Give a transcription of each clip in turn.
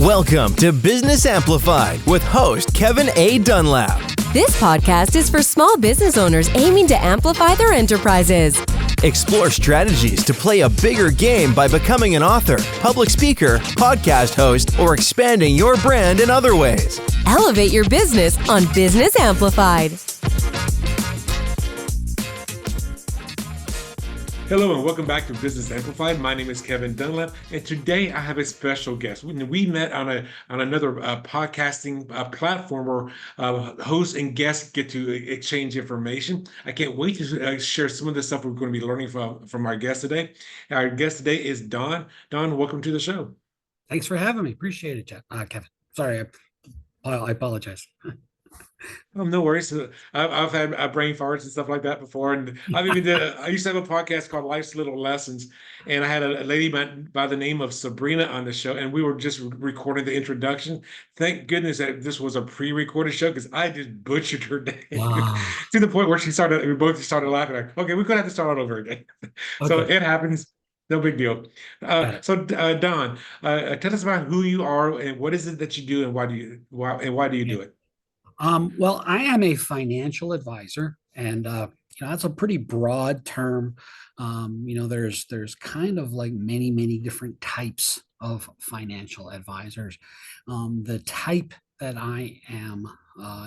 Welcome to Business Amplified with host Kevin A. Dunlap. This podcast is for small business owners aiming to amplify their enterprises. Explore strategies to play a bigger game by becoming an author, public speaker, podcast host, or expanding your brand in other ways. Elevate your business on Business Amplified. Hello and welcome back to Business Amplified. My name is Kevin Dunlap, and today I have a special guest. We met on another podcasting platform where hosts and guests get to exchange information. I can't wait to share some of the stuff we're going to be learning from our guest today. Our guest today is Don. Don, welcome to the show. Thanks for having me. Appreciate it, Kevin. Sorry, I apologize. Oh, no worries. I've had brain farts and stuff like that before, and I used to have a podcast called Life's Little Lessons, and I had a lady by the name of Sabrina on the show, and we were just recording the introduction. Thank goodness that this was a pre-recorded show because I just butchered her name. Wow. To the point where we both started laughing. Like, okay, we're gonna have to start all over again. Okay. So it happens. No big deal. Don, tell us about who you are and what is it that you do and why do you do it? Well, I am a financial advisor, and that's a pretty broad term. There's kind of like many different types of financial advisors. The type that I am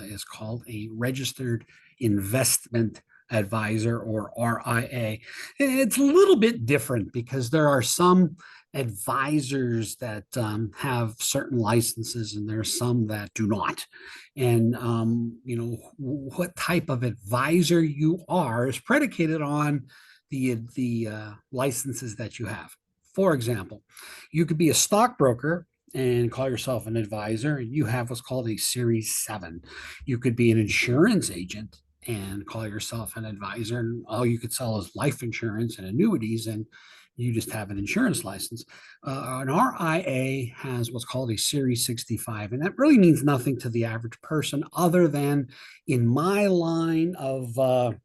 is called a registered investment advisor, or RIA. It's a little bit different because there are some advisors that have certain licenses and there are some that do not. And what type of advisor you are is predicated on the licenses that you have. For example, you could be a stockbroker and call yourself an advisor, and you have what's called a Series 7. You could be an insurance agent and call yourself an advisor, and all you could sell is life insurance and annuities, and you just have an insurance license. An RIA has what's called a Series 65, and that really means nothing to the average person other than in my line of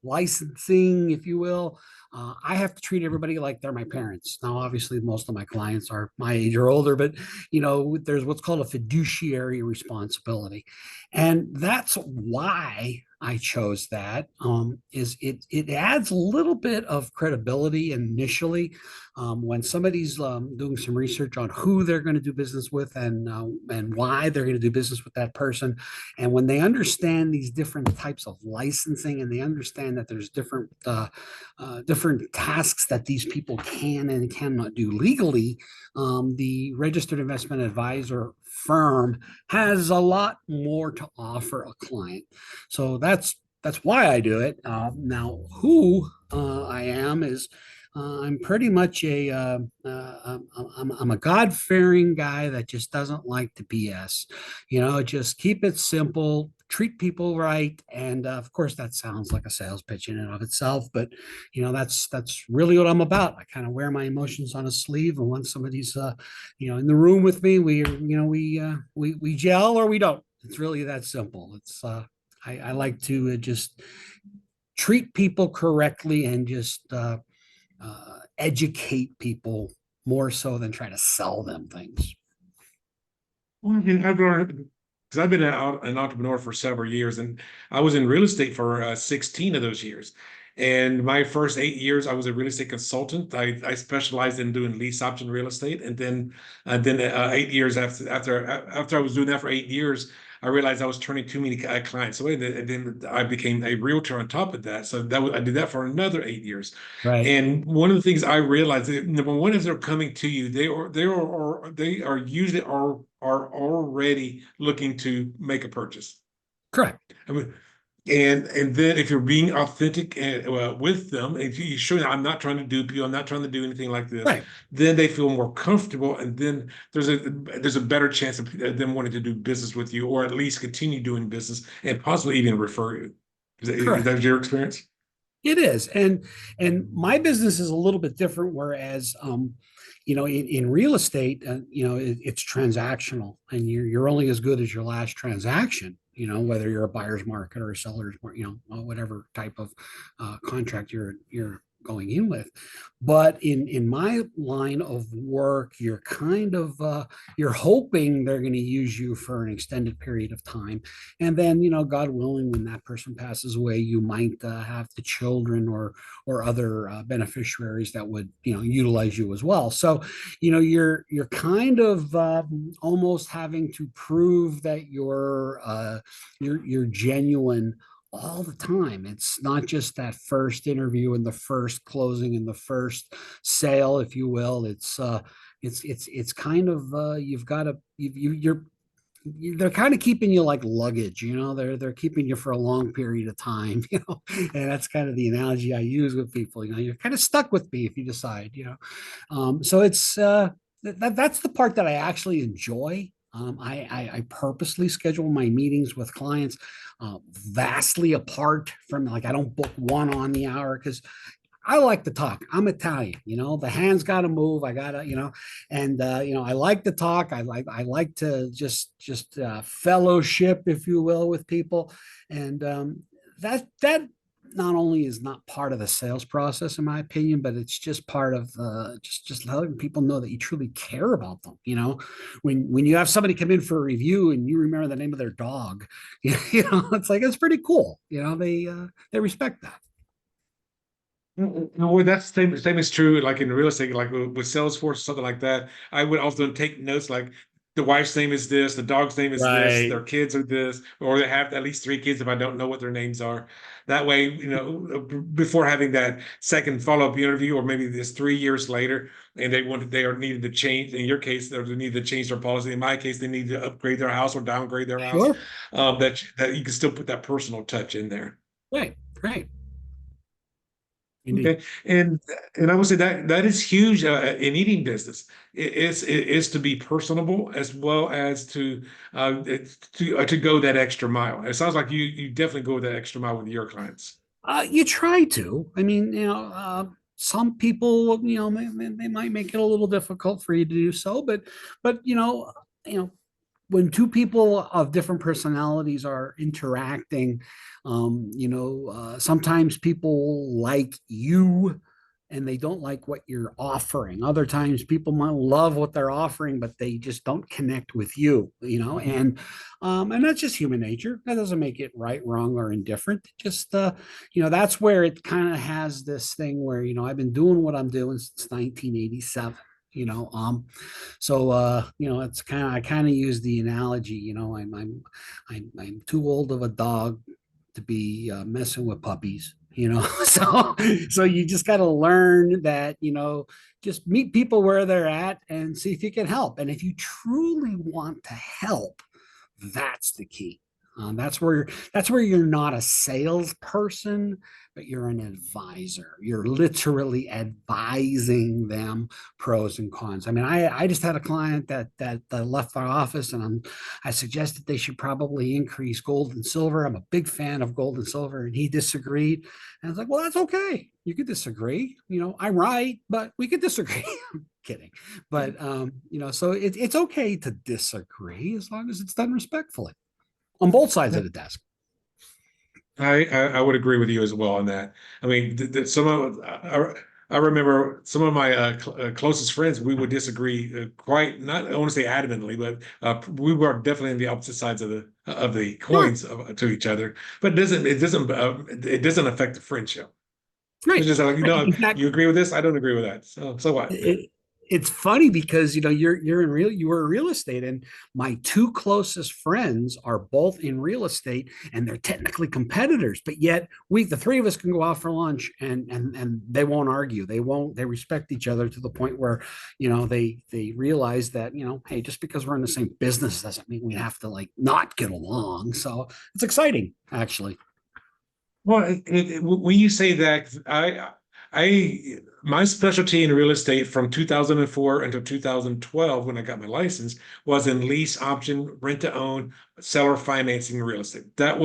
licensing, if you will. I have to treat everybody like they're my parents. Now, obviously, most of my clients are my age or older, but there's what's called a fiduciary responsibility, and that's why I chose that. Is it adds a little bit of credibility initially when somebody's doing some research on who they're going to do business with and why they're going to do business with that person, and when they understand these different types of licensing and they understand that there's different tasks that these people can and cannot do legally, the registered investment advisor firm has a lot more to offer a client. So that's why I do it. Now, who I am is I'm pretty much I'm a God-fearing guy that just doesn't like to BS. Just keep it simple, treat people right, and of course that sounds like a sales pitch in and of itself, but that's really what I'm about. I kind of wear my emotions on a sleeve, and once somebody's in the room with me, we gel or we don't. It's really that simple. It's I like to just treat people correctly and just educate people more so than try to sell them things. Well, I've learned, because I've been an entrepreneur for several years, and I was in real estate for 16 of those years. And my first 8 years, I was a real estate consultant. I specialized in doing lease option real estate, and then 8 years after I was doing that for 8 years, I realized I was turning too many clients away, and then I became a realtor on top of that. So I did that for another 8 years. Right. And one of the things I realized, number one, is they're coming to you. They are usually already looking to make a purchase. Correct. I mean, and then if you're being authentic with them, if you show them, I'm not trying to dupe you, I'm not trying to do anything like this, right, then they feel more comfortable, and then there's a better chance of them wanting to do business with you, or at least continue doing business and possibly even refer you. Is that your experience? It is, and my business is a little bit different. Whereas, in real estate, it's transactional, and you're only as good as your last transaction. Whether you're a buyer's market or a seller's market, whatever type of contract you're going in with. But in my line of work, you're kind of you're hoping they're going to use you for an extended period of time, and then God willing, when that person passes away, you might have the children or other beneficiaries that would utilize you as well. So you're kind of almost having to prove that you're genuine all the time. It's not just that first interview and the first closing and the first sale, if you will. It's kind of you've got to you're they're kind of keeping you like luggage, they're keeping you for a long period of time, and that's kind of the analogy I use with people. You're kind of stuck with me if you decide, so it's that's the part that I actually enjoy. I purposely schedule my meetings with clients vastly apart from, like, I don't book one on the hour because I like to talk. I'm Italian, the hands got to move. I gotta, and I like to talk. I like to just fellowship, if you will, with people, and that not only is not part of the sales process, in my opinion, but it's just part of just letting people know that you truly care about them. When you have somebody come in for a review and you remember the name of their dog, it's pretty cool. They respect that. No, well, that's same is true. Like in real estate, like with Salesforce or something like that, I would often take notes like the wife's name is this, the dog's name is this, Right. their kids are this, or they have at least three kids if I don't know what their names are. That way, before having that second follow-up interview, or maybe this 3 years later, and they are needed to change. In your case, they need to change their policy. In my case, they need to upgrade their house or downgrade their house. Sure. That you can still put that personal touch in there. Right. Right. Indeed. Okay, and I would say that is huge in eating business. It is to be personable as well as to go that extra mile. It sounds like you definitely go that extra mile with your clients. You try to. I mean, some people, they might make it a little difficult for you to do so, but when two people of different personalities are interacting, sometimes people like you and they don't like what you're offering. Other times people might love what they're offering, but they just don't connect with you, and that's just human nature. That doesn't make it right, wrong, or indifferent. Just, that's where it kind of has this thing where, I've been doing what I'm doing since 1987. It's I kind of use the analogy, I'm too old of a dog to be messing with puppies, so you just got to learn that, just meet people where they're at and see if you can help. And if you truly want to help, that's the key. That's where you're not a salesperson, but you're an advisor. You're literally advising them pros and cons. I mean, I just had a client that left our office, and I suggested they should probably increase gold and silver. I'm a big fan of gold and silver, and he disagreed. And I was like, well, that's okay. You could disagree. I'm right, but we could disagree. Kidding, but so it's okay to disagree as long as it's done respectfully on both sides of the desk. I would agree with you as well on that. I mean, I remember some of my closest friends. We would disagree quite, not I want to say adamantly, but we were definitely on the opposite sides of the coins to each other. But it doesn't affect the friendship. Right. It's just like, Exactly. you agree with this, I don't agree with that. So what? It's funny because you were in real estate, and my two closest friends are both in real estate, and they're technically competitors, but yet the three of us can go out for lunch and they won't argue. They respect each other to the point where they realize that hey, just because we're in the same business doesn't mean we have to like not get along. So it's exciting, actually. Well, when you say that, my specialty in real estate from 2004 until 2012, when I got my license, was in lease option, rent to own, seller financing real estate. That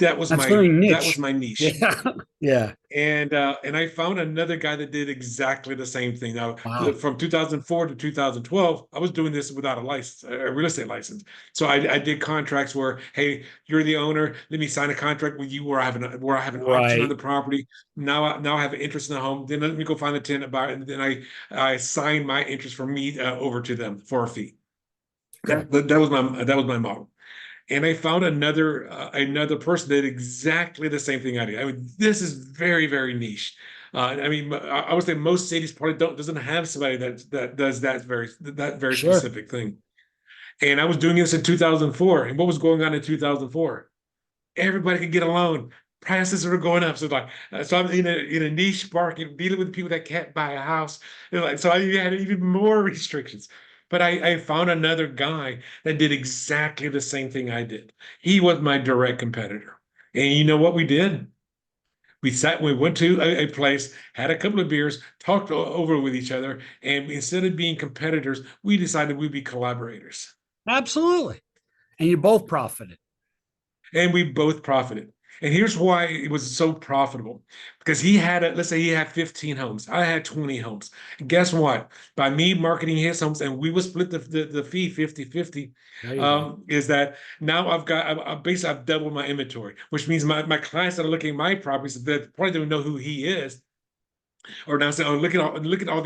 That's very that was niche. my niche. Yeah. Yeah. And I found another guy that did exactly the same thing. Now, Wow. from 2004 to 2012, I was doing this without a license, a real estate license. So I did contracts where, hey, you're the owner. Let me sign a contract with you where I have an option on Right. the property. Now I have an interest in the home. Then let me go find the tenant buyer, and then I sign my interest for me over to them for a fee. Okay. That was my model. And I found another person that did exactly the same thing I did. I mean, this is very, very niche. I mean, I would say most cities probably doesn't have somebody that does that very Sure. specific thing. And I was doing this in 2004. And what was going on in 2004? Everybody could get a loan. Prices are going up. So like, so I'm in a niche market dealing with people that can't buy a house. Like, so I had even more restrictions. But I found another guy that did exactly the same thing I did. He was my direct competitor. And you know what we did? We went to a place, had a couple of beers, talked over with each other, and instead of being competitors, we decided we'd be collaborators. Absolutely. And you both profited. And we both profited. And here's why it was so profitable. Because let's say he had 15 homes. I had 20 homes. And guess what? By me marketing his homes, and we would split the fee 50-50, There you go. is that now basically I've doubled my inventory, which means my clients that are looking at my properties that probably don't know who he is, or now say, oh, look at all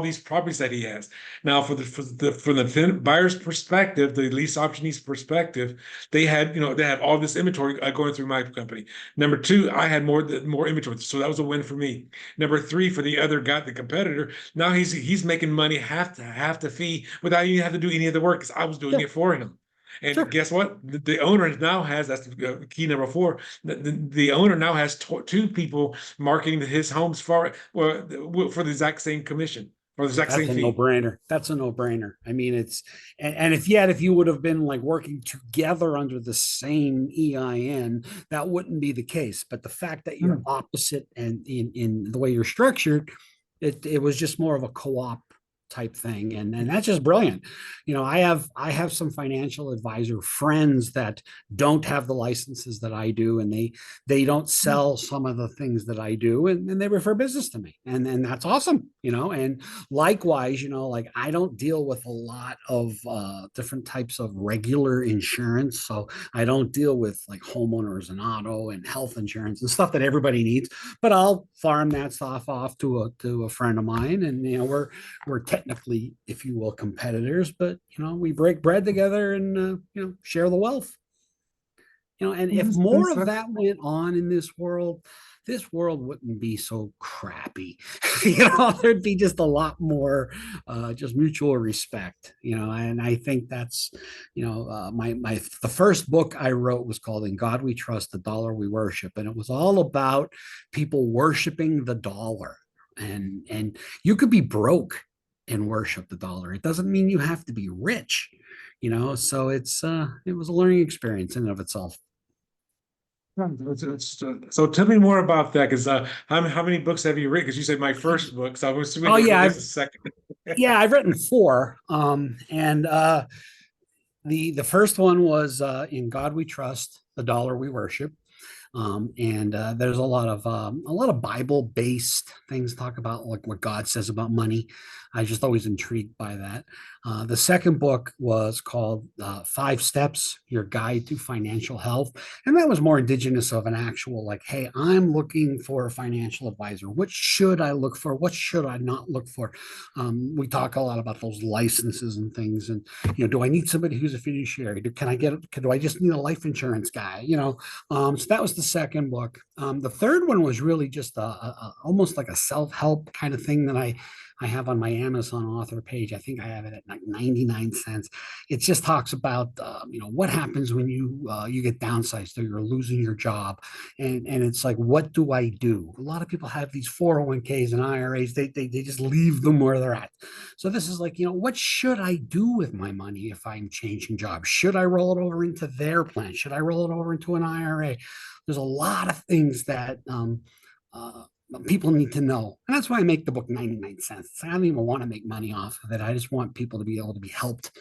these properties that he has. Now, from the buyer's perspective, the lease optionee's perspective, they have all this inventory going through my company. Number two, I had more inventory, so that was a win for me. Number three, for the other guy, the competitor, now he's making money half the fee without even having to do any of the work because I was doing Sure. it for him. And Sure. guess what? The owner now has, that's key number four. The owner now has two people marketing his homes for the exact same commission or the exact That's same a fee. no-brainer. That's a no-brainer. I mean, and if you would have been like working together under the same EIN, that wouldn't be the case. But the fact that you're Hmm. opposite and in the way you're structured, it was just more of a co-op type thing. And that's just brilliant. I have some financial advisor friends that don't have the licenses that I do, and they don't sell some of the things that I do, and they refer business to me. And that's awesome, and likewise, like I don't deal with a lot of different types of regular insurance. So I don't deal with like homeowners and auto and health insurance and stuff that everybody needs, but I'll farm that stuff off to a friend of mine. And we're technically, if you will, competitors, but we break bread together and share the wealth. And if more of that went on in this world wouldn't be so crappy. There'd be just a lot more just mutual respect. And I think that's, my the first book I wrote was called "In God We Trust, the Dollar We Worship," and it was all about people worshiping the dollar. And you could be broke and worship the dollar. It doesn't mean you have to be rich. So it was a learning experience in and of itself. So tell me more about that, because how many books have you written? Because you said my first book, so I'm assuming Oh yeah, there's a second. I've written four. And the first one was "In God We Trust, the Dollar We Worship." And there's a lot of Bible based things talk about like what God says about money. I just always intrigued by that. The second book was called "Five Steps: Your Guide to Financial Health," and that was more indigenous of an actual like, hey, I'm looking for a financial advisor. What should I look for? What should I not look for? We talk a lot about those licenses and things, and do I need somebody who's a fiduciary? Do I just need a life insurance guy? So that was the second book. The third one was really just almost like a self-help kind of thing that I have on my Amazon author page. I think I have it at like 99 cents. It just talks about what happens when you get downsized or you're losing your job, and it's like, what do I do? A lot of people have these 401ks and IRAs. They just leave them where they're at. So this is like, what should I do with my money if I'm changing jobs? Should I roll it over into their plan? Should I roll it over into an IRA? There's a lot of things that people need to know. And that's why I make the book 99 cents. I don't even want to make money off of it. I just want people to be able to be helped.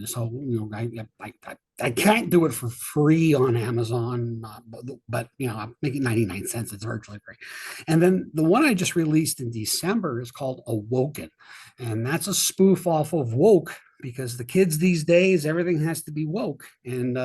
So, I can't do it for free on Amazon, but I'm making 99 cents. It's virtually free. And then the one I just released in December is called Awoken. And that's a spoof off of woke, because the kids these days, everything has to be woke. And,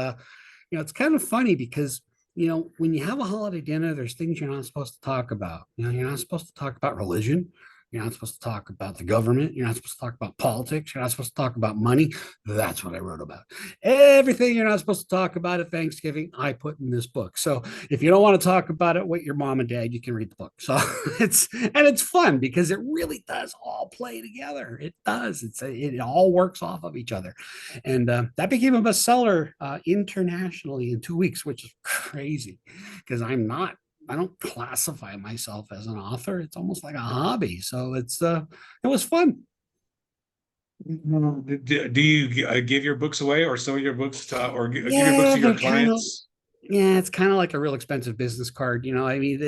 it's kind of funny because when you have a holiday dinner, there's things you're not supposed to talk about. You're not supposed to talk about religion. You're not supposed to talk about the government. You're not supposed to talk about politics. You're not supposed to talk about money. That's what I wrote about. Everything you're not supposed to talk about at Thanksgiving, I put in this book. So if you don't want to talk about it with your mom and dad, you can read the book. So it's fun because it really does all play together. It does. It all works off of each other. And that became a bestseller internationally in 2 weeks, which is crazy because I don't classify myself as an author. It's almost like a hobby. So it was fun. Do you give your books away, or sell your books give your books Yeah, to your they're kind of, clients? yeah, it's kind of like a real expensive business card. I mean,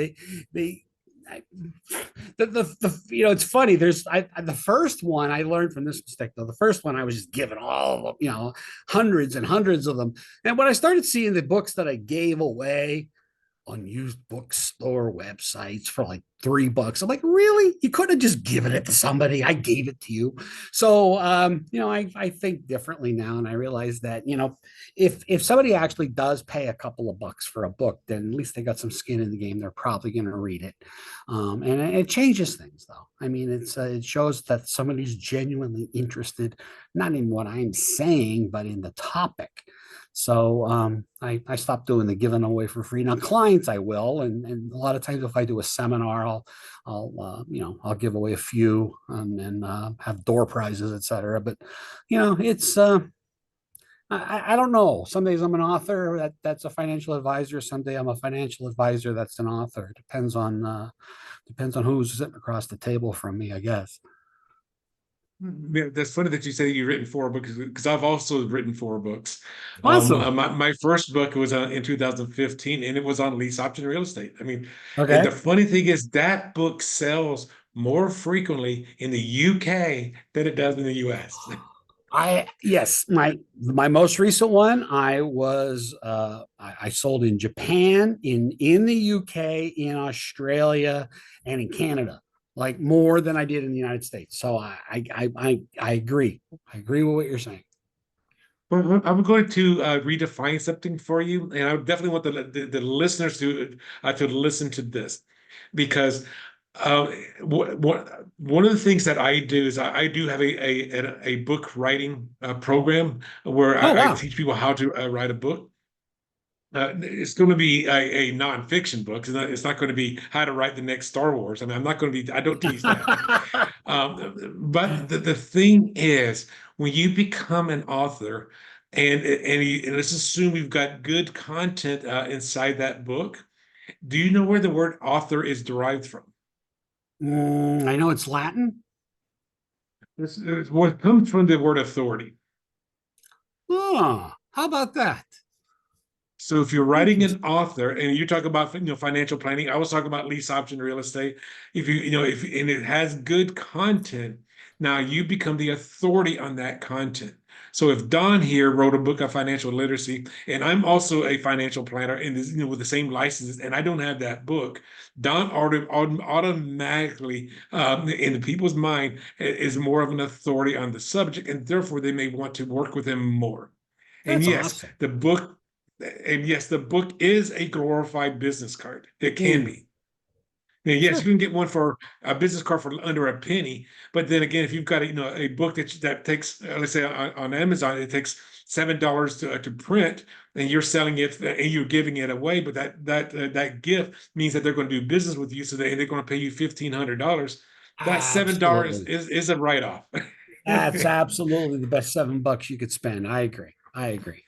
they, I, it's funny. The first one I learned from this mistake though. The first one I was just giving all of them, hundreds and hundreds of them. And when I started seeing the books that I gave away on used bookstore websites for like $3. I'm like, really? You couldn't have just given it to somebody. I gave it to you. So, I think differently now. And I realize that, if somebody actually does pay a couple of bucks for a book, then at least they got some skin in the game. They're probably going to read it. And it changes things though. I mean, it shows that somebody's genuinely interested, not in what I'm saying, but in the topic. So I stopped doing the giving away for free. Now clients I will, and a lot of times if I do a seminar, I'll give away a few and have door prizes, etc. But it's I don't know. Some days I'm an author that's a financial advisor. Some day I'm a financial advisor that's an author. Depends on who's sitting across the table from me, I guess. Yeah, that's funny that you say you've written 4 books, because I've also written 4 books. Awesome. My first book was in 2015, and it was on lease option real estate. I mean, and the Okay. funny thing is that book sells more frequently in the UK than it does in the US. Yes, my most recent one I sold in Japan, in the UK, in Australia, and in Canada, like more than I did in the United States. So I agree. I agree with what you're saying. Well, I'm going to redefine something for you, and I would definitely want the listeners to listen to this, because one of the things that I do is I do have a book writing program where Oh I wow. teach people how to write a book. It's going to be a nonfiction book. It's not going to be how to write the next Star Wars. I mean, I'm not going to be. I don't teach that. But the thing is, when you become an author, and let's assume you've got good content inside that book. Do you know where the word author is derived from? I know it's Latin. It's what comes from the word authority. Oh, how about that? So if you're writing an Interesting. author, and you talk about financial planning, I was talking about lease option real estate. If if and it has good content, now you become the authority on that content. So if Don here wrote a book on financial literacy, and I'm also a financial planner and with the same licenses, and I don't have that book, Don automatically in the people's mind is more of an authority on the subject, and therefore they may want to work with him more. And That's yes, awesome. the book is a glorified business card. It can Mm, be. Now, yes, you sure. can get one for a business card for under a penny. But then again, if you've got a book that takes, let's say on Amazon, it takes $7 to print, and you're selling it and you're giving it away. But that gift means that they're going to do business with you, so they're going to pay you $1,500. That $7 Absolutely. is a write off. That's absolutely the best $7 you could spend. I agree. I agree.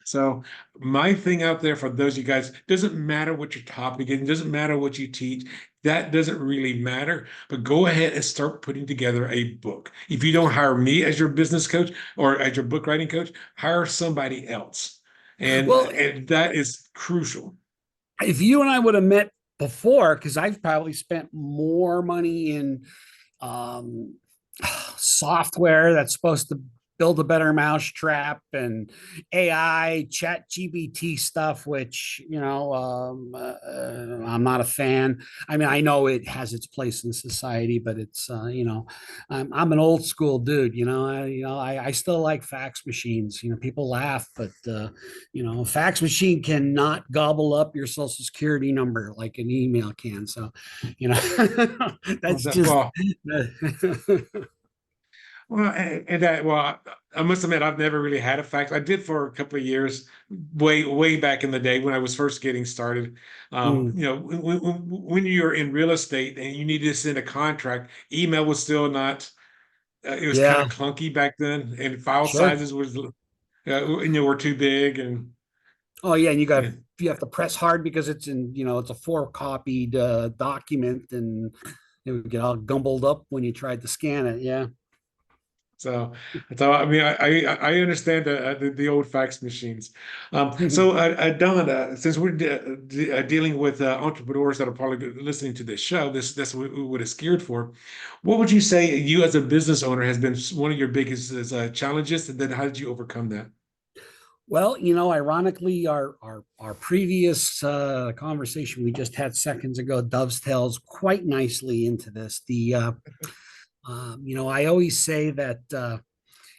So my thing out there for those of you guys, doesn't matter what your topic is, doesn't matter what you teach. That doesn't really matter. But go ahead and start putting together a book. If you don't hire me as your business coach or as your book writing coach, hire somebody else. And Well, and that is crucial. if you and I would have met before, because I've probably spent more money in um, software that's supposed to build a better mousetrap and AI, chat GBT stuff, which, I'm not a fan. I mean, I know it has its place in society, but it's, I'm an old school dude, I still like fax machines. People laugh, but, a fax machine cannot gobble up your social security number like an email can. So, Well, that's just, I must admit, I've never really had a fax. I did for a couple of years, way back in the day when I was first getting started. mm, When you're in real estate and you need to send a contract, email was still not. It was kind yeah, of clunky back then, and file sure. sizes were too big, and Oh yeah, and yeah. you have to press hard because it's a four copied document, and it would get all gumbled up when you tried to scan it. Yeah. So, I mean, I understand the old fax machines. Don, since we're dealing with entrepreneurs that are probably listening to this show, that's what it's geared for. What would you say you as a business owner has been one of your biggest challenges, and then how did you overcome that? Well, ironically, our previous conversation we just had seconds ago dovetails quite nicely into this. I always say that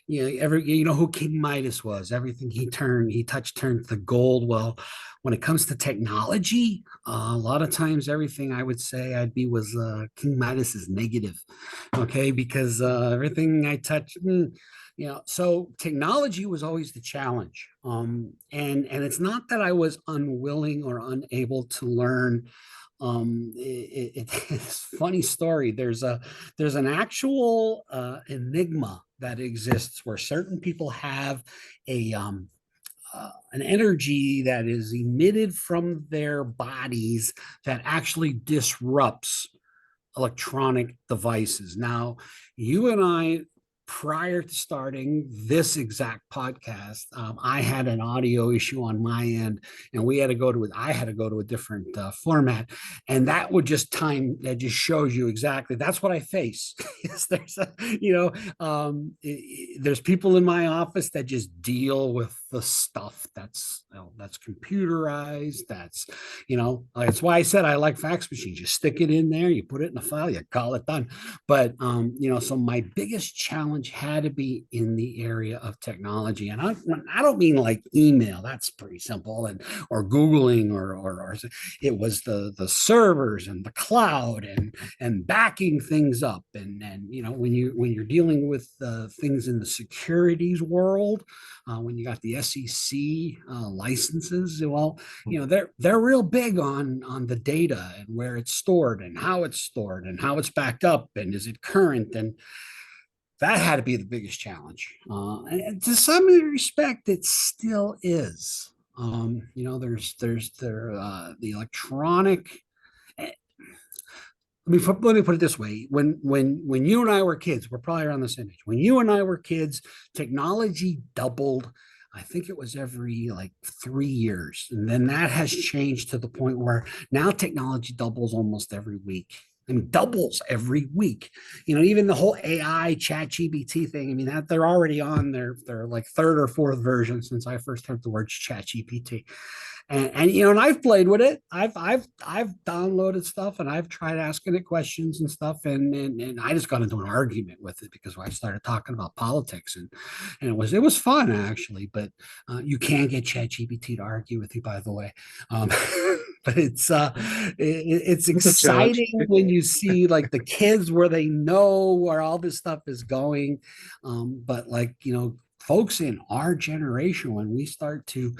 who King Midas was. Everything he touched turned to gold. Well, when it comes to technology, a lot of times everything I would say I'd be was King Midas is negative. Okay, because everything I touched. So technology was always the challenge. And it's not that I was unwilling or unable to learn. It's a funny story. There's an actual enigma that exists where certain people have a an energy that is emitted from their bodies that actually disrupts electronic devices. Now, you and I, prior to starting this exact podcast, I had an audio issue on my end, and I had to go to a different format, and that just shows you exactly that's what I face. There's people in my office that just deal with the stuff that's computerized. That's why I said I like fax machines. You stick it in there, you put it in a file, you call it done. But so my biggest challenge had to be in the area of technology, and I don't mean like email. That's pretty simple, or Googling, or it was the servers and the cloud and backing things up, and when you're dealing with things in the securities world, when you got the SEC licenses, well, they're real big on the data and where it's stored and how it's backed up and is it current, and that had to be the biggest challenge. And to some respect, it still is. The electronic. Let me put it this way: when you and I were kids, we're probably around the same age. When you and I were kids, technology doubled. I think it was every like 3 years, and then that has changed to the point where now technology doubles almost every week. I mean, doubles every week. Even the whole AI chat GBT thing. I mean, that they're already on their like third or fourth version since I first heard the word chat GPT. And I've played with it. I've downloaded stuff and I've tried asking it questions and stuff, and I just got into an argument with it because I started talking about politics, and it was fun actually. But you can get ChatGPT to argue with you, by the way. But it's It's a challenge. exciting when you see like the kids where they know where all this stuff is going. But like folks in our generation, when we start to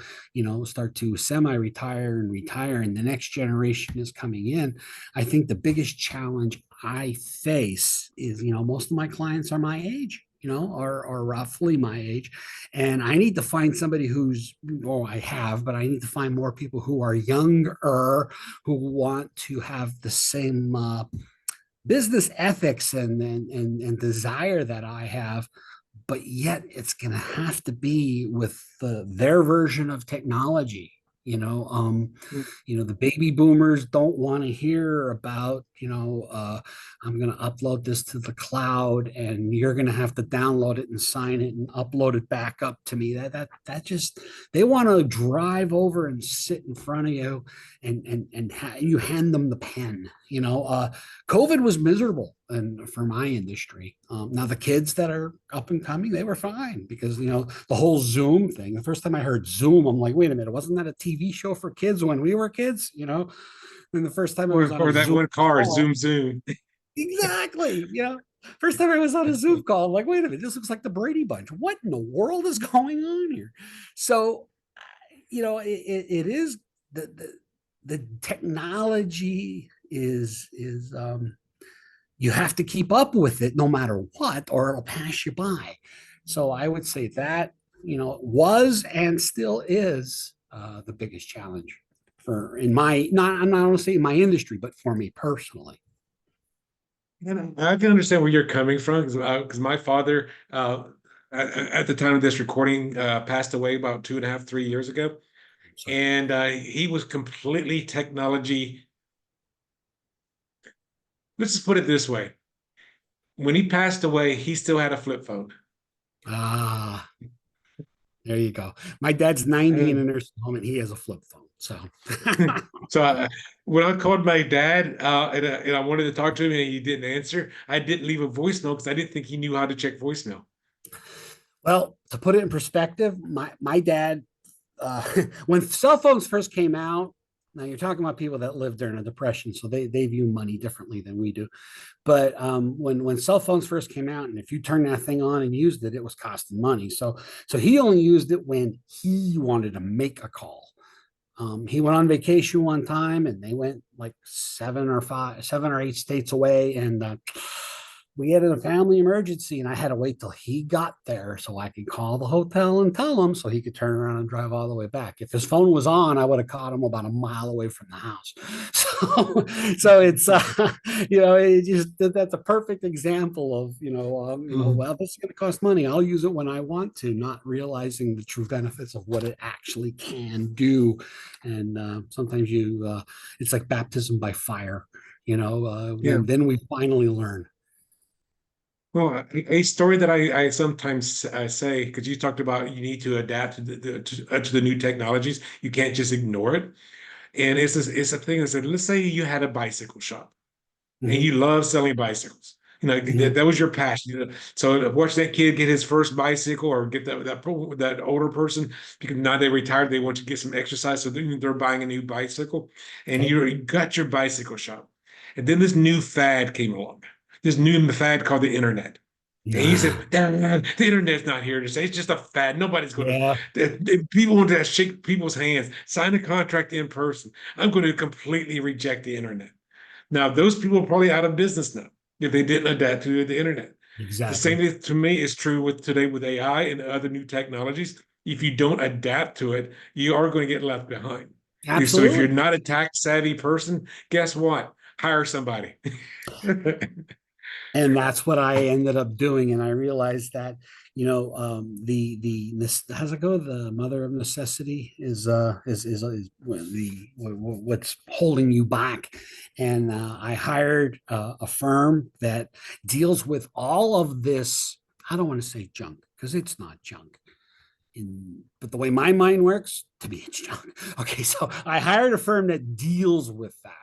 semi-retire and retire and the next generation is coming in, I think the biggest challenge I face is most of my clients are my age, or roughly my age, and I need to find somebody but I need to find more people who are younger, who want to have the same business ethics and desire that I have, but yet it's going to have to be with their version of technology. Mm. The baby boomers don't want to hear about, I'm going to upload this to the cloud and you're going to have to download it and sign it and upload it back up to me. That just, they want to drive over and sit in front of you and you hand them the pen. COVID was miserable and for my industry. Now the kids that are up and coming, they were fine because the whole Zoom thing. The first time I heard Zoom, I'm like, wait a minute, wasn't that a TV show for kids when we were kids? And the first time I was on Or a that Zoom one car, call, zoom, zoom. exactly. First time I was on a Zoom call, I'm like, wait a minute, this looks like the Brady Bunch. What in the world is going on here? So, it is the technology is you have to keep up with it no matter what, or it'll pass you by. So I would say that, was and still is the biggest challenge for in my not I'm not going to say in my industry, but for me personally. And I can understand where you're coming from because my father, at the time of this recording, passed away about 2.5, 3 years ago, So and he was completely technology. Let's just put it this way: when he passed away, he still had a flip phone. ah, there you go. My dad's 90 in a And nursing home, and he has a flip phone. So so when I called my dad and I wanted to talk to him and he didn't answer, I didn't leave a voicemail because I didn't think he knew how to check voicemail. well, to put it in perspective, my dad, when cell phones first came out, now you're talking about people that lived during a depression, so they view money differently than we do. But when cell phones first came out, and if you turned that thing on and used it, it was costing money. So he only used it when he wanted to make a call. He went on vacation one time, and they went like 7 or 8 states away, and we had a family emergency, and I had to wait till he got there so I could call the hotel and tell him so he could turn around and drive all the way back. If his phone was on, I would have caught him about a mile away from the house. So it's it just that's a perfect example of Mhm. well, this is going to cost money. I'll use it when I want to, not realizing the true benefits of what it actually can do. And sometimes it's like baptism by fire. Yeah. Then we finally learn. Well, a story that I sometimes say, because you talked about you need to adapt to the new technologies. You can't just ignore it. And it's a thing that said, let's say you had a bicycle shop and Mhm, you love selling bicycles. mhm. That was your passion. So watch that kid get his first bicycle or get that older person because now they retired, they want to get some exercise, so they're buying a new bicycle, and Okay. you got your bicycle shop, and then this new fad came along. This new fad called the internet. And he Nah. said, "Dad, the internet's not here to say. It's just a fad. Nobody's going Yeah. to, people want to shake people's hands, sign a contract in person. I'm going to completely reject the internet." Now, those people are probably out of business now if they didn't adapt to the internet. The same Exactly. thing to me is true with today with AI and other new technologies. If you don't adapt to it, you are going to get left behind. So if you're Absolutely. not a tech savvy person, guess what? Hire somebody. And that's what I ended up doing. And I realized that, how's it go? The mother of necessity is what's holding you back. And I hired a firm that deals with all of this. I don't want to say junk because it's not junk. But the way my mind works, to me, it's junk. Okay, so I hired a firm that deals with that,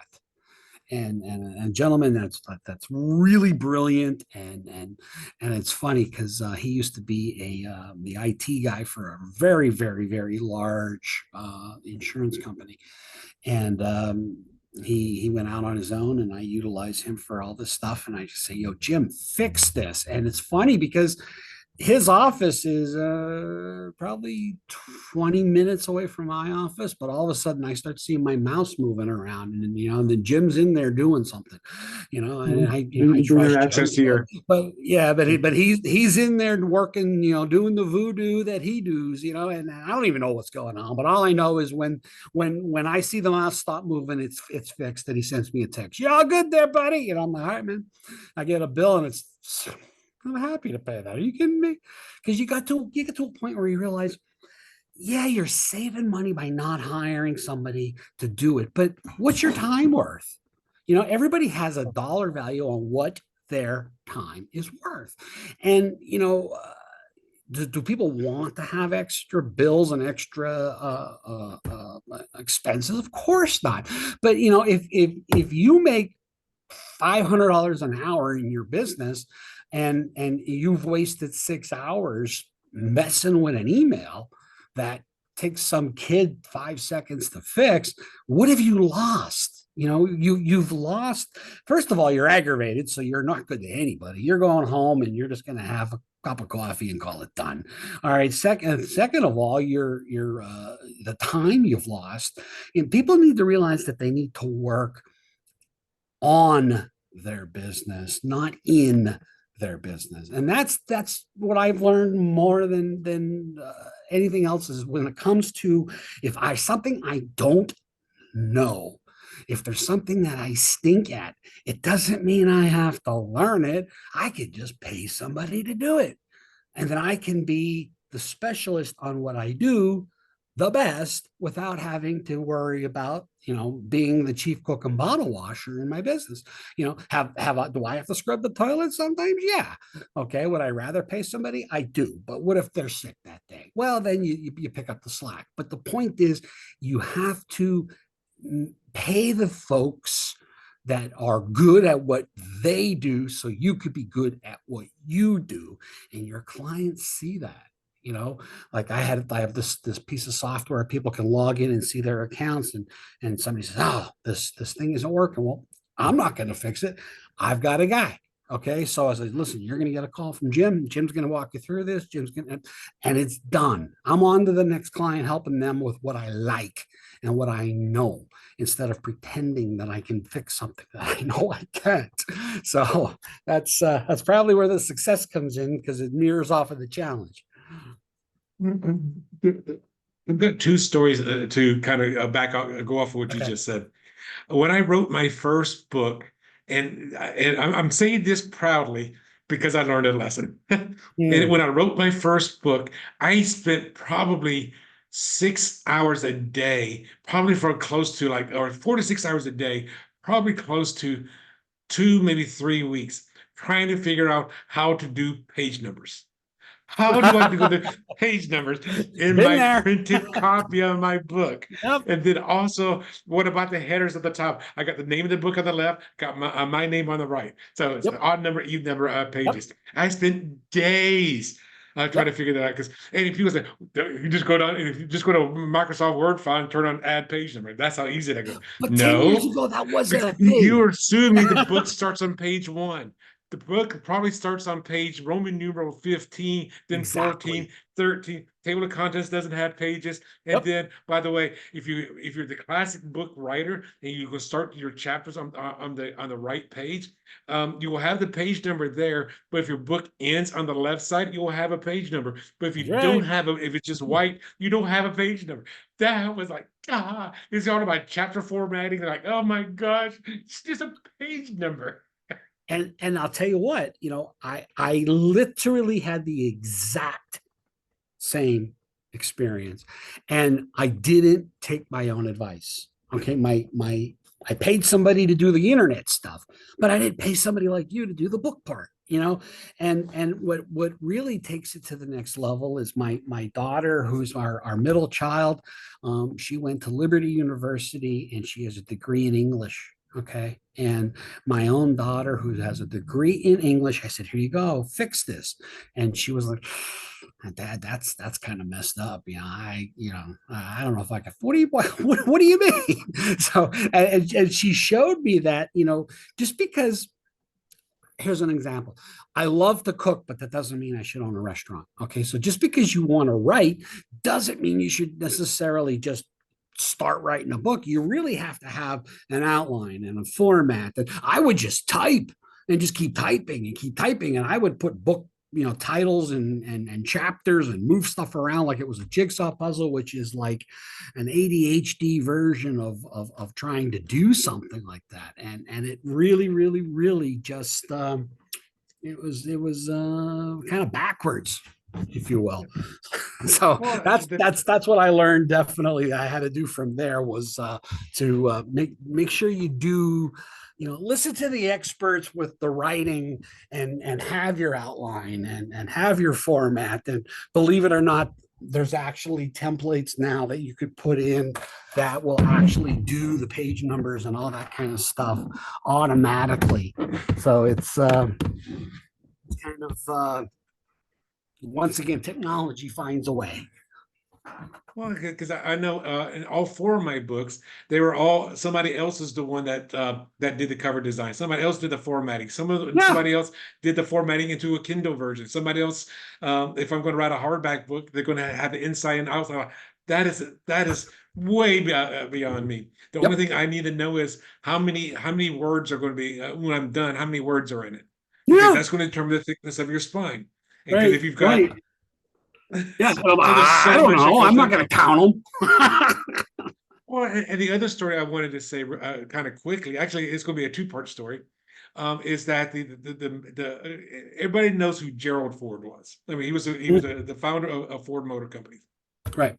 and a gentleman that's really brilliant, and it's funny because he used to be the IT guy for a very very very large insurance company, and he went out on his own, and I utilize him for all this stuff, and I just say, "Yo, Jim, fix this." And it's funny because his office is probably 20 minutes away from my office, but all of a sudden I start seeing my mouse moving around, and the Jim's in there doing something, and I You have trust Jim. access to So, your but yeah, but he's in there working, doing the voodoo that he does, and I don't even know what's going on. But all I know is when I see the mouse stop moving, it's fixed, and he sends me a text. You all good there, buddy? And I'm like, all right, man. I get a bill, and I'm happy to pay that. Are you kidding me? Because you get to a point where you realize yeah, you're saving money by not hiring somebody to do it, but what's your time worth? Everybody has a dollar value on what their time is worth. And, do people want to have extra bills and extra expenses? Of course not. But if you make $500 an hour in your business, and you've wasted 6 hours messing with an email that takes some kid 5 seconds to fix, what have you lost? You've lost. First of all, you're aggravated, so you're not good to anybody. You're going home and you're just going to have a cup of coffee and call it done. All right. Second of all, you're the time you've lost, and people need to realize that they need to work on their business, not in their business. And that's what I've learned more than anything else, is when it comes to, if I something I don't know, if there's something that I stink at, it doesn't mean I have to learn it. I could just pay somebody to do it, and then I can be the specialist on what I do the best without having to worry about being the chief cook and bottle washer in my business. Do I have to scrub the toilet sometimes? Yeah. Okay. Would I rather pay somebody? I do. But what if they're sick that day? Well, then you pick up the slack. But the point is, you have to pay the folks that are good at what they do, so you could be good at what you do, and your clients see that. Like I have this piece of software, people can log in and see their accounts, and somebody says, oh, this thing isn't working. Well, I'm not going to fix it. I've got a guy. Okay. So I said, listen, you're going to get a call from Jim. Jim's going to walk you through this. And it's done. I'm on to the next client, helping them with what I like and what I know, instead of pretending that I can fix something that I know I can't. So that's probably where the success comes in, because it mirrors off of the challenge. I've got two stories to kind of go off of what you just said. When I wrote my first book, and I'm saying this proudly because I learned a lesson. And when I wrote my first book, I spent probably 6 hours a day, probably for close to or 4 to 6 hours a day, probably close to 2, maybe 3 weeks, trying to figure out how to do page numbers. How do I do the page numbers in my printed copy of my book? Yep. And then also, what about the headers at the top? I got the name of the book on the left, got my name on the right. So it's odd number, even number pages. I spent days trying to figure that out, because any people say you just go to Microsoft Word file and turn on add page number. That's how easy that goes. But no, 10 years ago, that wasn't a thing. You are assuming me the book starts on page 1. The book probably starts on page Roman numeral 15, then 14, 13. Table of contents doesn't have pages. And then, by the way, if you're the classic book writer and you go start your chapters on the right page, you will have the page number there. But if your book ends on the left side, you will have a page number. But if you don't have if it's just white, you don't have a page number. That was like, it's all about chapter formatting. They're like, oh my gosh, it's just a page number. And I'll tell you what, I literally had the exact same experience, and I didn't take my own advice. Okay. I paid somebody to do the internet stuff, but I didn't pay somebody like you to do the book part, and what really takes it to the next level is my daughter, who's our middle child. She went to Liberty University and she has a degree in English. Okay. And my own daughter, who has a degree in English, I said, here you go, fix this. And she was like, Dad, that's kind of messed up. I don't know if I can, what do you mean? So, and she showed me that, just because, here's an example. I love to cook, but that doesn't mean I should own a restaurant. Okay. So just because you want to write doesn't mean you should necessarily just start writing a book. You really have to have an outline and a format that I would just type and just keep typing and keep typing. And I would put book, titles and chapters and move stuff around like it was a jigsaw puzzle, which is like an ADHD version of trying to do something like that. And it really, really, really just, it was kind of backwards. if you will. So Well, that's what I learned. Definitely, I had to do from there was to make sure you do, listen to the experts with the writing and have your outline and have your format. And believe it or not, there's actually templates now that you could put in that will actually do the page numbers and all that kind of stuff automatically. So it's kind of once again, technology finds a way. Well, because I know in all four of my books, they were all somebody else is the one that that did the cover design. Somebody else did the formatting. Somebody else did the formatting into a Kindle version. Somebody else, if I'm going to write a hardback book, they're going to have the inside and outside. That is way beyond me. The only thing I need to know is how many words are going to be when I'm done. How many words are in it? Because that's going to determine the thickness of your spine. Because if you've got yeah, so there's so I don't much that know. goes I'm not into going to count them. Well, and the other story I wanted to say kind of quickly, actually, it's going to be a two-part story, is that everybody knows who Gerald Ford was. I mean, he was the founder of Ford Motor Company. Right.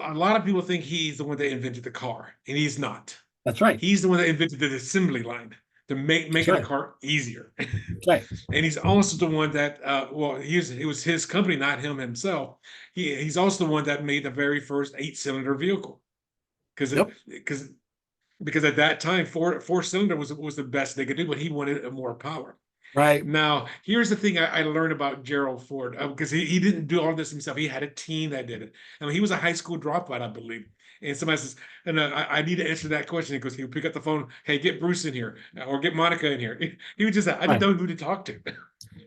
A lot of people think he's the one that invented the car, and he's not. That's right. He's the one that invented the assembly line to making the car easier. Right. And he's also the one that, well, it was his company, not him himself. He's also the one that made the very first 8-cylinder vehicle. Because at that time, four-cylinder was the best they could do, but he wanted more power. Right. Now, here's the thing I learned about Gerald Ford, because he didn't do all this himself. He had a team that did it. I mean, he was a high school dropout, I believe. And somebody says, and I need to answer that question, because he would pick up the phone, hey, get Bruce in here, or get Monica in here. He would just say, I didn't know who to talk to.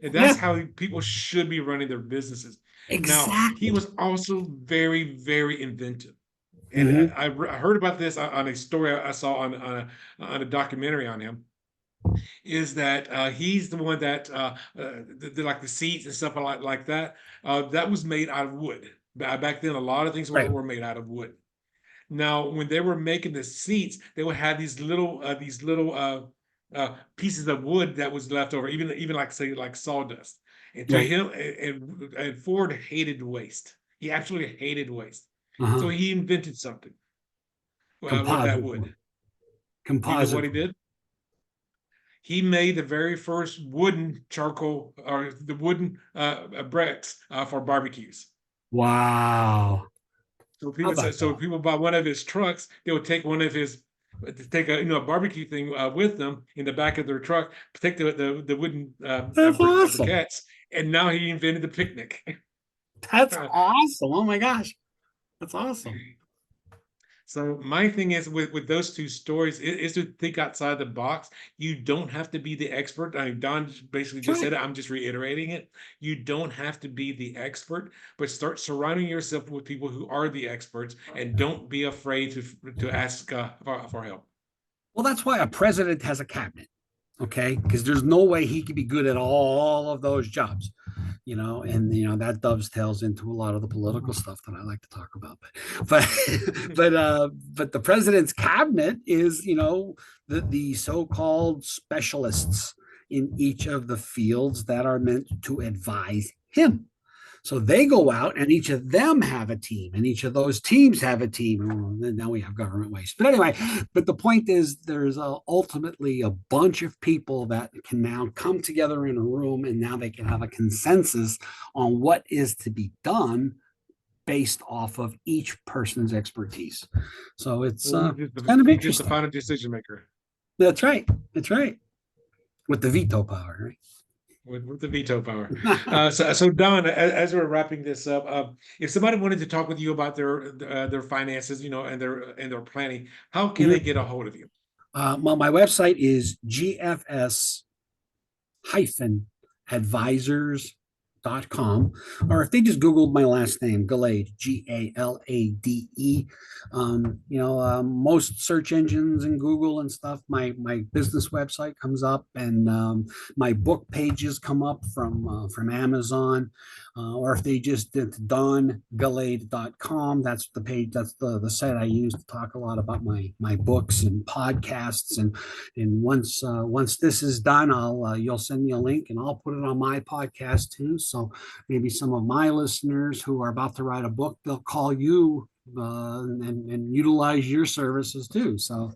And that's how people should be running their businesses. Exactly. Now, he was also very, very inventive. And I heard about this on a story I saw on a documentary on him. Is that he's the one that like the seats and stuff like that. That was made out of wood. Back then, a lot of things were made out of wood. Now, when they were making the seats, they would have these little pieces of wood that was left over, even like say like sawdust. And to him, and Ford hated waste. He absolutely hated waste. So he invented something with that wood. Composite. You know what he did? He made the very first wooden charcoal, or the wooden bricks for barbecues. Wow. So people bought one of his trucks. They would take one of his, take a barbecue thing with them in the back of their truck. Take the wooden briquettes, and now he invented the picnic. That's awesome! Oh my gosh, that's awesome. So my thing is with those two stories is to think outside the box. You don't have to be the expert. I mean, Don basically just said it. I'm just reiterating it. You don't have to be the expert, but start surrounding yourself with people who are the experts, and don't be afraid to ask for help. Well, that's why a president has a cabinet, okay? Because there's no way he could be good at all of those jobs. And that dovetails into a lot of the political stuff that I like to talk about. But the president's cabinet is, the so-called specialists in each of the fields that are meant to advise him. So they go out, and each of them have a team, and each of those teams have a team. And now we have government waste. But anyway, the point is, there's ultimately a bunch of people that can now come together in a room, and now they can have a consensus on what is to be done based off of each person's expertise. So it's kind of interesting. Just the final decision maker. That's right. That's right. With the veto power, right? With the veto power. So Don, as we're wrapping this up, if somebody wanted to talk with you about their finances, and their planning, how can they get a hold of you? Well, my website is gfs-advisors.com, or if they just Googled my last name, Galade, Galade. Most search engines in Google and stuff, my business website comes up, and my book pages come up from Amazon, or if they just did dongalade.com, that's the page, that's the site I use to talk a lot about my books and podcasts. And once this is done, you'll send me a link, and I'll put it on my podcast too. So maybe some of my listeners who are about to write a book, they'll call you and utilize your services too. So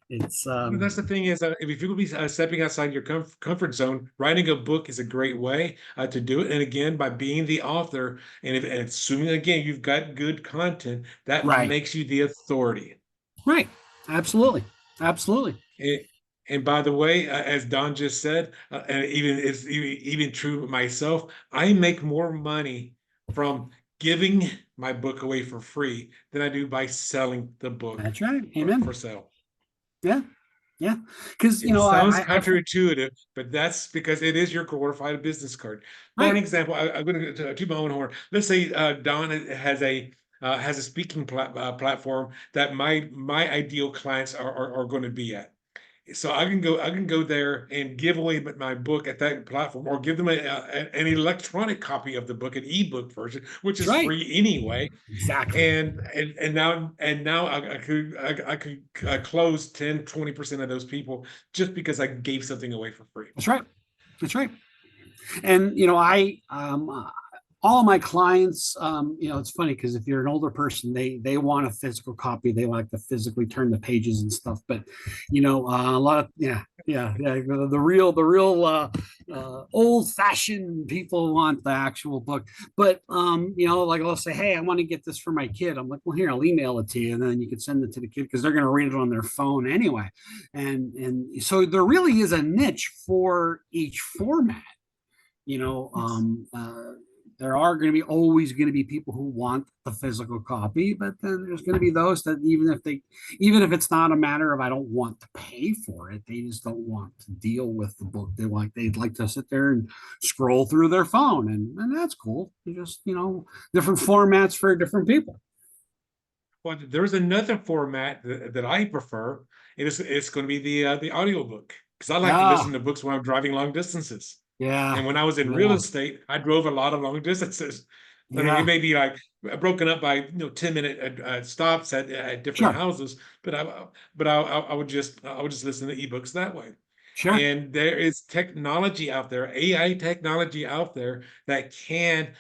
it's That's the thing is, if you're going to be stepping outside your comfort zone, writing a book is a great way to do it. And again, by being the author, and assuming again you've got good content, that right, makes you the authority. right, absolutely, absolutely. And by the way, as Don just said, and it's even true myself, I make more money from giving my book away for free than I do by selling the book That's right. for Amen. sale. Yeah, yeah. Because It sounds counterintuitive, but that's because it is your glorified business card. For an right, example, I'm going to toot my own horn. Let's say Don has a speaking platform that my ideal clients are going to be at. So I can go there and give away my book at that platform, or give them an electronic copy of the book, an ebook version, which that's is right. free anyway. Exactly. And now I could close 10-20% of those people just because I gave something away for free. That's right. That's right. And I all of my clients, it's funny because if you're an older person, they want a physical copy. They like to physically turn the pages and stuff. But a lot of the real old fashioned people want the actual book. But like I'll say, hey, I want to get this for my kid. I'm like, well, here, I'll email it to you, and then you can send it to the kid because they're going to read it on their phone anyway. And so there really is a niche for each format. There are going to be always going to be people who want the physical copy, but then there's going to be those that even if it's not a matter of I don't want to pay for it, they just don't want to deal with the book. They'd like to sit there and scroll through their phone, and that's cool. Just different formats for different people. Well, there's another format that I prefer. It's going to be the audiobook, because I like to listen to books when I'm driving long distances. Yeah. And when I was in real estate, I drove a lot of long distances. I mean, Yeah. it may be like broken up by 10-minute stops at different houses, but I would just listen to ebooks that way. Sure. And there is technology out there, AI technology out there that can,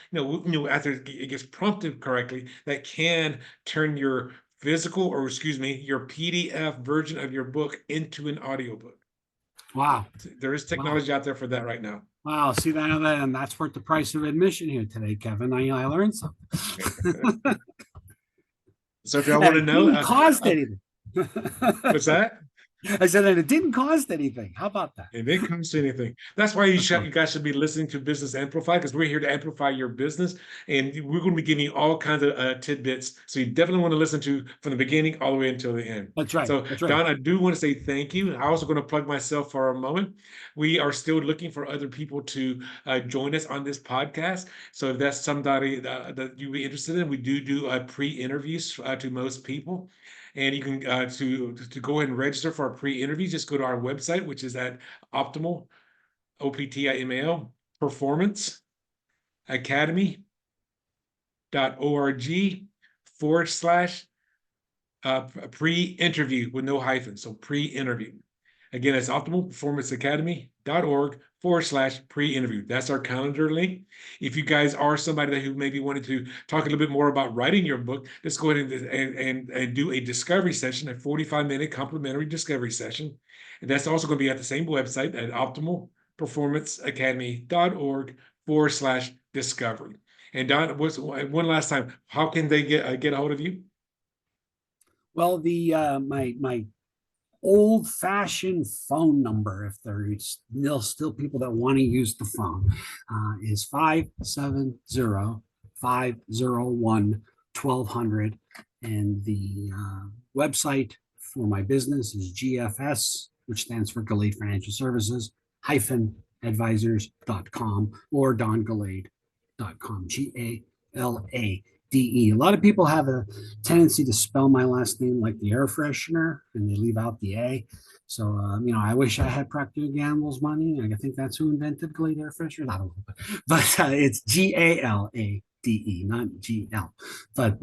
after it gets prompted correctly, that can turn your your PDF version of your book into an audiobook. Wow. There is technology out there for that right now. Wow. See that, and that's worth the price of admission here today, Kevin. I learned something. So if y'all want to know, it didn't cost anything. What's that? I said, and it didn't cost anything. How about that? It didn't cost anything. That's why you guys should be listening to Business Amplify, because we're here to amplify your business, and we're going to be giving you all kinds of tidbits. So you definitely want to listen to from the beginning all the way until the end. That's right. So That's right. Don, I do want to say thank you. I'm also going to plug myself for a moment. We are still looking for other people to join us on this podcast. So if that's somebody that you'd be interested in, we do pre-interviews to most people. And you can to go ahead and register for our pre-interviews, just go to our website, which is at Optimal, OPTIMAL, Performance Academy.org/ pre-interview with no hyphen. So pre-interview. Again, it's optimalperformanceacademy.org/pre-interview. That's our calendar link. If you guys are somebody who maybe wanted to talk a little bit more about writing your book, let's go ahead and do a discovery session, a 45-minute complimentary discovery session. And that's also going to be at the same website at optimalperformanceacademy.org/discovery. And Don, one last time, how can they get a hold of you? Well, my old-fashioned phone number, if there's still people that want to use the phone, is 570-501-1200. And the website for my business is GFS, which stands for Galade Financial Services, -advisors.com, or dongalade.com, GALADE. A lot of people have a tendency to spell my last name like the air freshener, and they leave out the A. So, I wish I had Procter & Gamble's money. I think that's who invented Glade air fresheners. I don't know, but it's GALADE. DE, not GL. But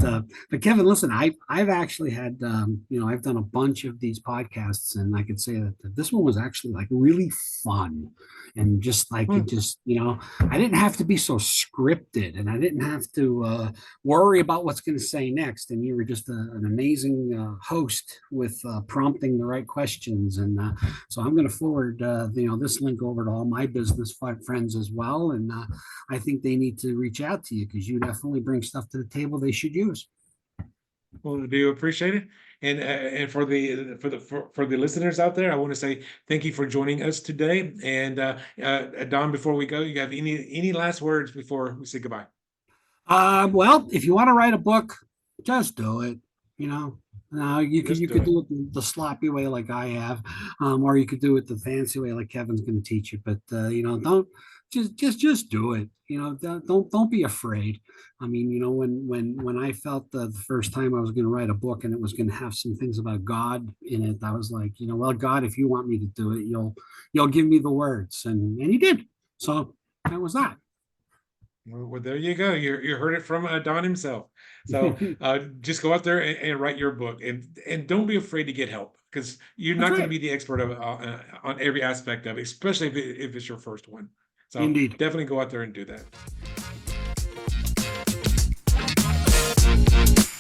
Kevin, listen, I've actually had I've done a bunch of these podcasts, and I could say that this one was actually like really fun, and just like it just I didn't have to be so scripted, and I didn't have to worry about what's going to say next. And you were just an amazing host with prompting the right questions, and so I'm going to forward this link over to all my business friends as well, and I think they need to reach out to you because you definitely bring stuff to the table they should use. Well, I do appreciate it, and for the listeners out there, I want to say thank you for joining us today. And Don, before we go, you have any last words before we say goodbye? Well, if you want to write a book, just do it. You could do it the sloppy way like I have, or you could do it the fancy way like Kevin's going to teach you. But don't just do it. Don't be afraid. I mean, when I felt the first time I was going to write a book and it was going to have some things about God in it, I was like, well, God, if you want me to do it, you'll give me the words, and he did. So that was that. Well, there you go. You heard it from Don himself. So just go out there and write your book, and don't be afraid to get help, because you're not going to be the expert of on every aspect of it, especially if it's your first one. So Indeed. Definitely go out there and do that.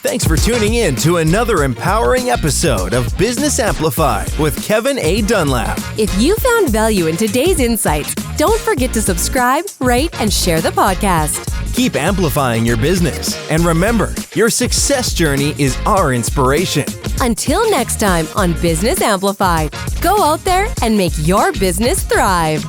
Thanks for tuning in to another empowering episode of Business Amplified with Kevin A. Dunlap. If you found value in today's insights, don't forget to subscribe, rate, and share the podcast. Keep amplifying your business. And remember, your success journey is our inspiration. Until next time on Business Amplified, go out there and make your business thrive.